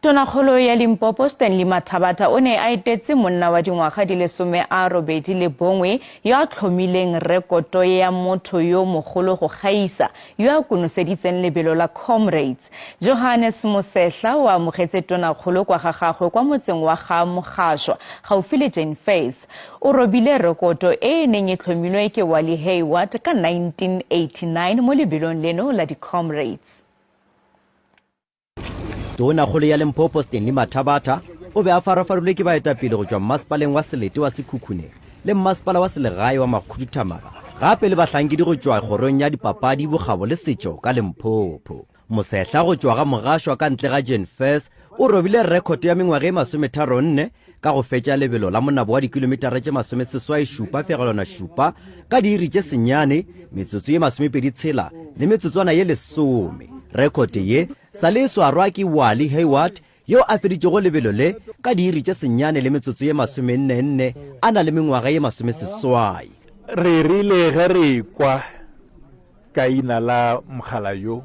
Tonakgolo ya Limpopo Stanley Mathabatha o ne a etetse monna wa dingwaga di le 19 yo a tlhomileng rekhoto ya motho yo mogolo go gaisa yo a konoseditseng lebelo la Comrades. Johannes Mosehla wa amogetse Tonakgolo kwa ga gagwe kwa motseng wa ga Mogashwa gaufi le Jane Face. O robile rekhoto e neng e tlhomilwe ke Wally Hayward ka 1989 mo lebelong leno la di-Comrades. Tonakgolo ya Limpopo Stanley Mathabatha o be a farafarolwe ke baetapele go tswa mmasepaleng wa Selete wa Sekhukhune le mmasepala wa Selegae wa Makhuduthamara gape le bahlankedi go tswa kgorong ya dipapadi bogabo le setšo ka Limpopo. Mosehla go tswa ga Mogashwa ka ntle ga Jane Face o robile rekhoto ya mengwaga e 34 ka go fetša lebelo la monabo wa dikilomitara tše 37.7 ka diiri tše senyane metsotso ye 26 le metsotswana ye 10. Rekhoto ye sa le swarwa ke Wally Hayward yo a feditšego lebelo le ka diiri tše senyane le metsotso ye 44 a na le mengwaga ye 80. Re rile ge re kwa kaina la mogala yo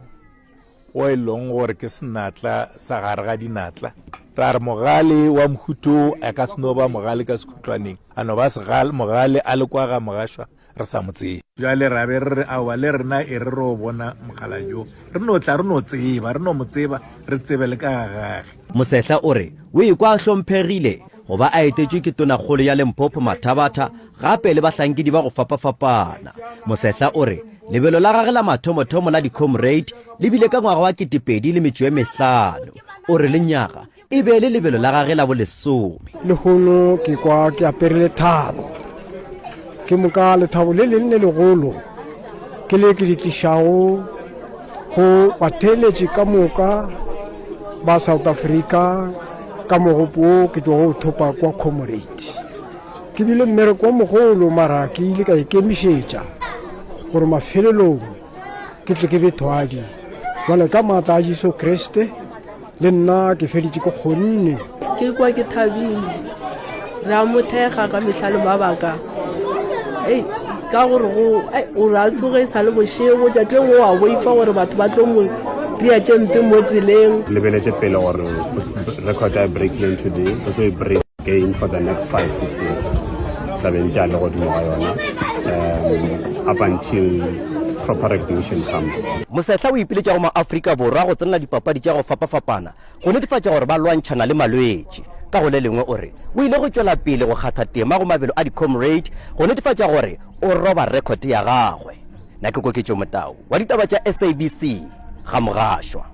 o e leng gore ke senatla sa gare ga dinatla ra re mogale wa mohuto a ka seno ba mogale ka sekhutlwaneng a no ba mogale a le kwa ga Mogashwa re sa motsebe jale ra be re awa le rena e re ro bona mogala yo re no tla re no tseba re no motseba re tsebe le ka gagwe. Mosehla o re o ikwa hlomphegile go ba a etetswe ke Tonakgolo ya Limpopo Mathabatha gape le bahlankedi ba go fapafapana. Mosehla o re lebelo la gagwe la mathomothomo la di-Comrade le bile ka ngwaga wa 2005 o re lenyaga e be le lebelo la gagwe la bo 10. Lehono ke kwa ke aperele thabo ke moka lethabo le leng le legolo ke le ke ditlišago go batheletše ka moka ba South Africa ka mogopo ke tlo go thopa kwa Comrade ke bile mmereko wa mogolo mara ke ile ka ikemišetša gore mafelelong ke tle ke bethwadi jwale ka maatla a Jesu Kriste le nna ke feditše ke kgonne ke kwa ke thabile ra mothega ka mehlale mabaka ka gore o ra tsoge sa le bošego jatleng o a boifa gore batho ba tlo mo ria tšempe mo tseleng lebeletse pele gore record I break in today o tlo break again for the next 5-6 years tlabeng jalo go dimo ga yona up until proper recognition comes. Mosehla o ipiletša go ma-Afrika Borwa go tsenela dipapadi tša go fapafapana go netefatša gore ba lwantšhana le malwetše. Ka go le lengwe o re o ile go tšwela pele go kgatha tema go mabelo a di-Comrade go netefatša gore o roba rekhoto ya gagwe. Nna ke Koketšo Motau wa ditaba tša SABC ga Mogashwa.